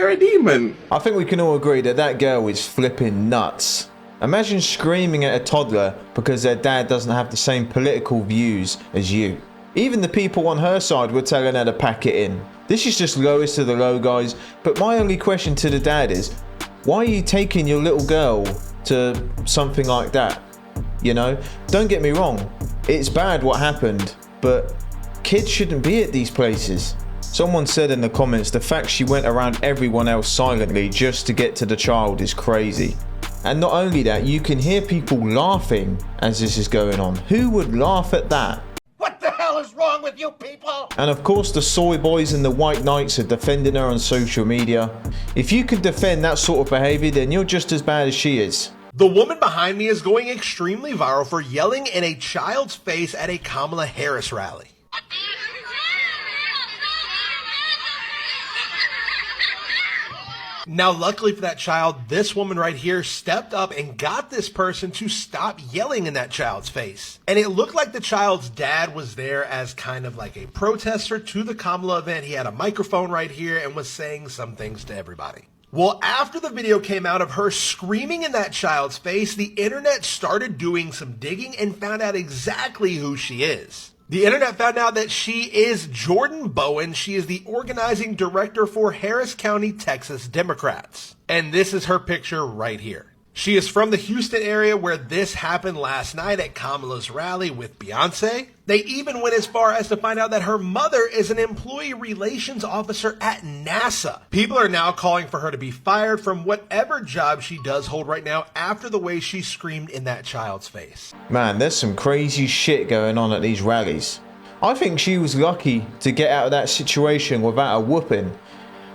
you're a demon. I think we can all agree that that girl is flipping nuts. Imagine screaming at a toddler because their dad doesn't have the same political views as you. Even the people on her side were telling her to pack it in. This is just lowest of the low, guys. But my only question to the dad is, why are you taking your little girl to something like that? You know, don't get me wrong, it's bad what happened, but kids shouldn't be at these places. Someone said in the comments, the fact she went around everyone else silently just to get to the child is crazy. And not only that, you can hear people laughing as this is going on. Who would laugh at that? What the hell is wrong with you people? And of course the soy boys and the white knights are defending her on social media. If you can defend that sort of behavior, then you're just as bad as she is. The woman behind me is going extremely viral for yelling in a child's face at a Kamala Harris rally. Now, luckily for that child, this woman right here stepped up and got this person to stop yelling in that child's face. And it looked like the child's dad was there as kind of like a protester to the Kamala event. He had a microphone right here and was saying some things to everybody. Well, after the video came out of her screaming in that child's face, the internet started doing some digging and found out exactly who she is. The internet found out that she is Jordan Bowen. She is the organizing director for Harris County, Texas Democrats. And this is her picture right here. She is from the Houston area where this happened last night at Kamala's rally with Beyonce. They even went as far as to find out that her mother is an employee relations officer at NASA. People are now calling for her to be fired from whatever job she does hold right now after the way she screamed in that child's face. Man, there's some crazy shit going on at these rallies. I think she was lucky to get out of that situation without a whooping,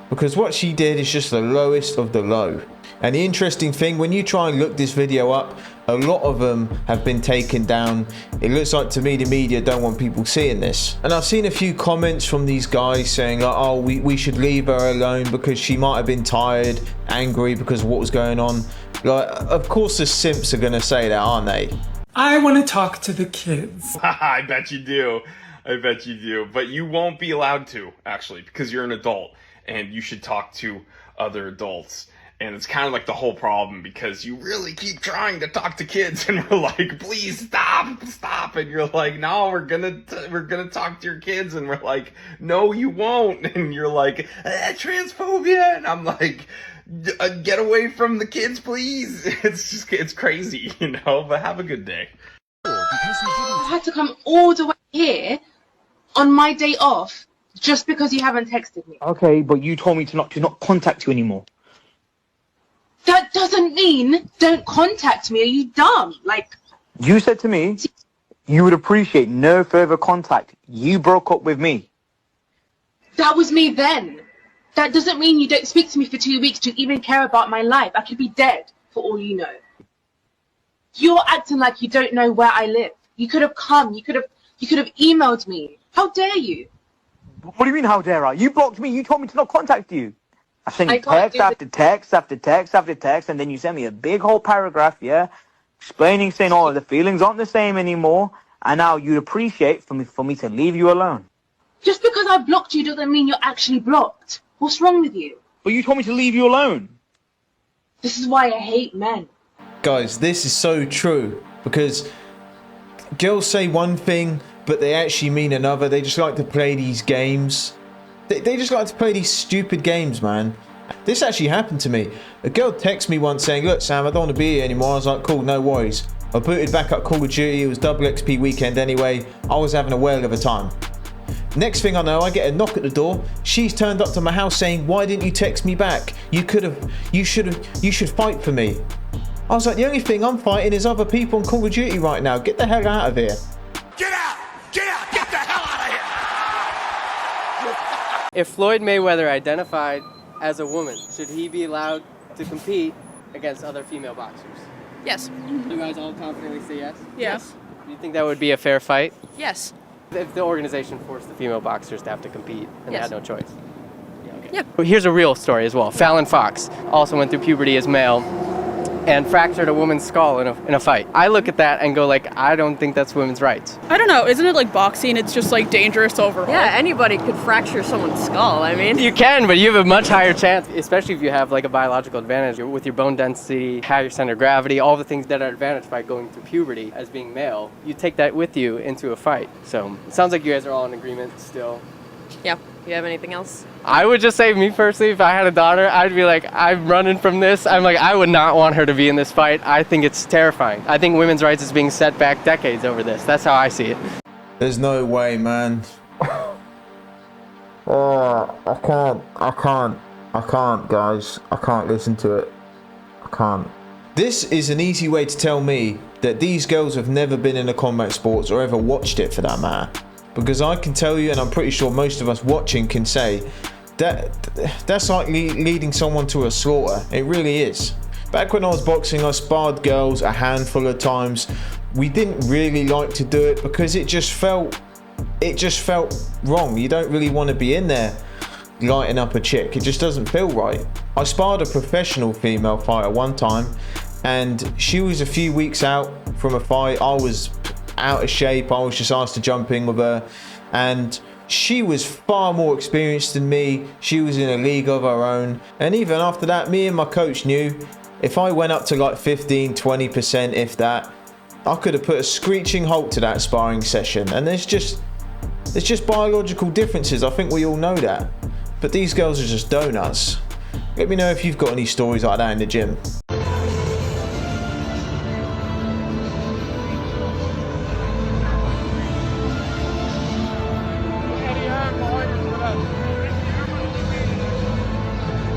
because what she did is just the lowest of the low. And the interesting thing, when you try and look this video up, a lot of them have been taken down. It looks like to me the media don't want people seeing this. And I've seen a few comments from these guys saying like, oh, we should leave her alone because she might have been tired, angry because of what was going on. Like, of course the simps are going to say that, aren't they? I want to talk to the kids. I bet you do. I bet you do. But you won't be allowed to, actually, because you're an adult and you should talk to other adults. And it's kind of like the whole problem because you really keep trying to talk to kids and we're like, please stop. And you're like, no, we're gonna talk to your kids. And we're like, no, you won't. And you're like, transphobia. And I'm like, get away from the kids, please. It's crazy, you know, but have a good day. I had to come all the way here on my day off just because you haven't texted me. Okay, but you told me to not contact you anymore. That doesn't mean don't contact me. Are you dumb? Like, you said to me you would appreciate no further contact. You broke up with me. That was me then. That doesn't mean you don't speak to me for 2 weeks to even care about my life. I could be dead for all you know. You're acting like you don't know where I live. You could have come. You could have emailed me. How dare you? What do you mean, how dare I? You blocked me. You told me to not contact you. I sent you text after text after text after text, and then you sent me a big whole paragraph, yeah, explaining, saying, oh, the feelings aren't the same anymore, and now you'd appreciate for me to leave you alone. Just because I blocked you doesn't mean you're actually blocked. What's wrong with you? But you told me to leave you alone. This is why I hate men. Guys, this is so true, because girls say one thing, but they actually mean another. They just like to play these games. They just like to play these stupid games, man. This actually happened to me. A girl texted me once saying, look, Sam, I don't want to be here anymore. I was like, cool, no worries. I booted back up Call of Duty. It was double XP weekend anyway. I was having a whale of a time. Next thing I know, I get a knock at the door. She's turned up to my house saying, why didn't you text me back? You should fight for me. I was like, the only thing I'm fighting is other people on Call of Duty right now. Get the hell out of here. Get out! Get out! Get the hell out of here! If Floyd Mayweather identified as a woman, should he be allowed to compete against other female boxers? Yes. You guys all confidently say yes? Yes. Do you think that would be a fair fight? Yes. If the organization forced the female boxers to have to compete and they had no choice? Yeah, okay. Yep. Well, here's a real story as well. Fallon Fox also went through puberty as male, and fractured a woman's skull in a fight. I look at that and go like, I don't think that's women's rights. I don't know, isn't it like boxing? It's just like dangerous overall. Yeah, anybody could fracture someone's skull, I mean. You can, but you have a much higher chance, especially if you have like a biological advantage with your bone density, higher center of gravity, all the things that are advantaged by going through puberty as being male. You take that with you into a fight. So it sounds like you guys are all in agreement still. Yeah. You have anything else? I would just say, me personally, if I had a daughter, I'd be like, I'm running from this. I'm like, I would not want her to be in this fight. I think it's terrifying. I think women's rights is being set back decades over this. That's how I see it. There's no way, man. I can't, guys. I can't listen to it. I can't. This is an easy way to tell me that these girls have never been in a combat sports or ever watched it for that matter. Because I can tell you, and I'm pretty sure most of us watching can say, that's like leading someone to a slaughter. It really is. Back when I was boxing, I sparred girls a handful of times. We didn't really like to do it because it just felt wrong. You don't really want to be in there lighting up a chick. It just doesn't feel right. I sparred a professional female fighter one time, and she was a few weeks out from a fight. I was out of shape. I was just asked to jump in with her, and she was far more experienced than me. She was in a league of her own, and even after that, me and my coach knew if I went up to like 15-20%, if that, I could have put a screeching halt to that sparring session. And there's just biological differences. I think we all know that, but these girls are just donuts. Let me know if you've got any stories like that in the gym.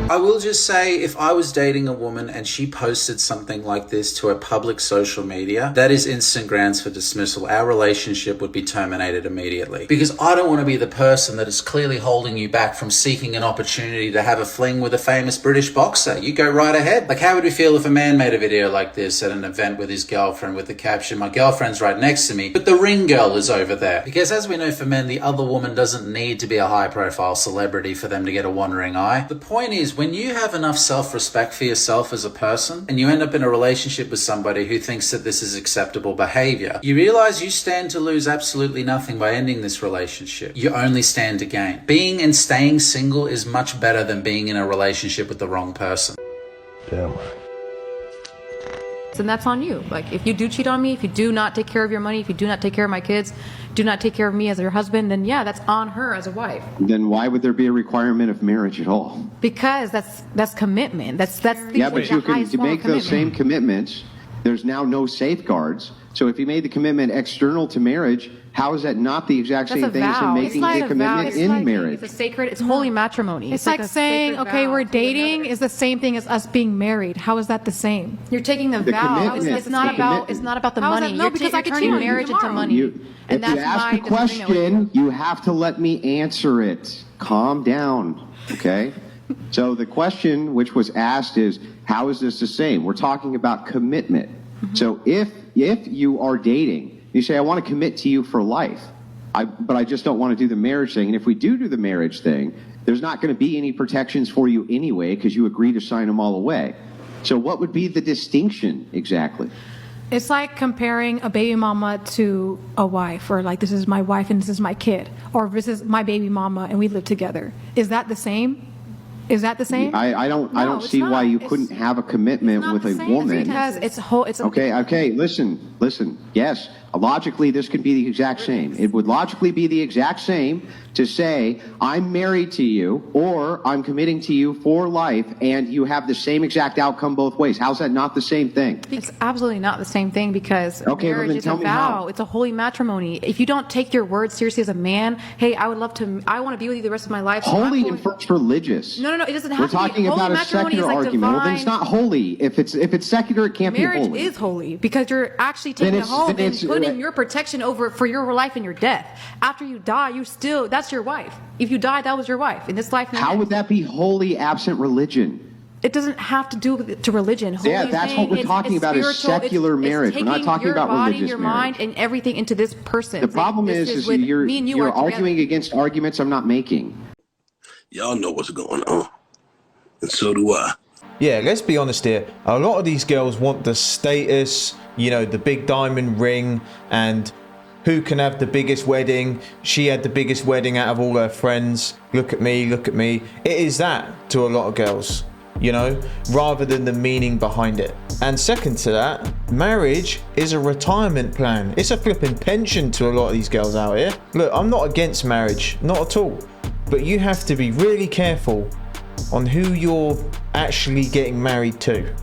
I will just say, if I was dating a woman and she posted something like this to a public social media, that is instant grounds for dismissal. Our relationship would be terminated immediately. Because I don't want to be the person that is clearly holding you back from seeking an opportunity to have a fling with a famous British boxer. You go right ahead. Like, how would we feel if a man made a video like this at an event with his girlfriend with the caption, "My girlfriend's right next to me, but the ring girl is over there"? Because as we know, for men, the other woman doesn't need to be a high-profile celebrity for them to get a wandering eye. The point is, when you have enough self-respect for yourself as a person, and you end up in a relationship with somebody who thinks that this is acceptable behavior, you realize you stand to lose absolutely nothing by ending this relationship. You only stand to gain. Being and staying single is much better than being in a relationship with the wrong person. Damn right. And that's on you. Like, if you do cheat on me, if you do not take care of your money, if you do not take care of my kids, do not take care of me as your husband, then yeah, that's on her as a wife. Then why would there be a requirement of marriage at all? Because that's commitment. That's yeah, but you can make those same commitments. There's now no safeguards. So if you made the commitment external to marriage, how is that not the exact same thing as him making a commitment in marriage? It's a sacred, it's holy matrimony. It's like saying, okay, we're dating is the same thing as us being married. How is that the same? You're taking the vow. It's not about the money. No, because I could turn marriage into money. If you ask a question, you have to let me answer it. Calm down, okay? So the question which was asked is, how is this the same? We're talking about commitment. So if you are dating, you say, I want to commit to you for life, but I just don't want to do the marriage thing. And if we do the marriage thing, there's not going to be any protections for you anyway because you agree to sign them all away. So what would be the distinction exactly? It's like comparing a baby mama to a wife, or like, this is my wife and this is my kid, or this is my baby mama and we live together. Is that the same? Is that the same? I don't see why you couldn't have a commitment with a woman. Because it's whole. It's okay. Listen. Yes, logically this could be the exact same. It would logically be the exact same to say I'm married to you or I'm committing to you for life, and you have the same exact outcome both ways. How's that not the same thing? It's absolutely not the same thing, because marriage is a vow. It's a holy matrimony. If you don't take your word seriously as a man, hey, I want to be with you the rest of my life. Holy infers religious. No, it doesn't have We're to be. talking about a secular argument. Well, then it's not holy. If it's secular, it can't be holy. Marriage is holy because you're actually taking a home and putting your protection over for your life and your death. After you die, that's your wife. If you die, that was your wife in this life. How would that be holy absent religion? It doesn't have to do to religion. Holy that's what we're talking about is secular marriage. We're not talking about religious marriage. Your mind and everything into this person. The problem is you're arguing against arguments I'm not making. Y'all know what's going on, and so do I. Yeah, let's be honest here. A lot of these girls want the status, you know, the big diamond ring, and who can have the biggest wedding. She had the biggest wedding out of all her friends. Look at me, look at me. It is that to a lot of girls, you know, rather than the meaning behind it. And second to that, marriage is a retirement plan. It's a flipping pension to a lot of these girls out here. Look, I'm not against marriage, not at all. But you have to be really careful on who you're actually getting married to.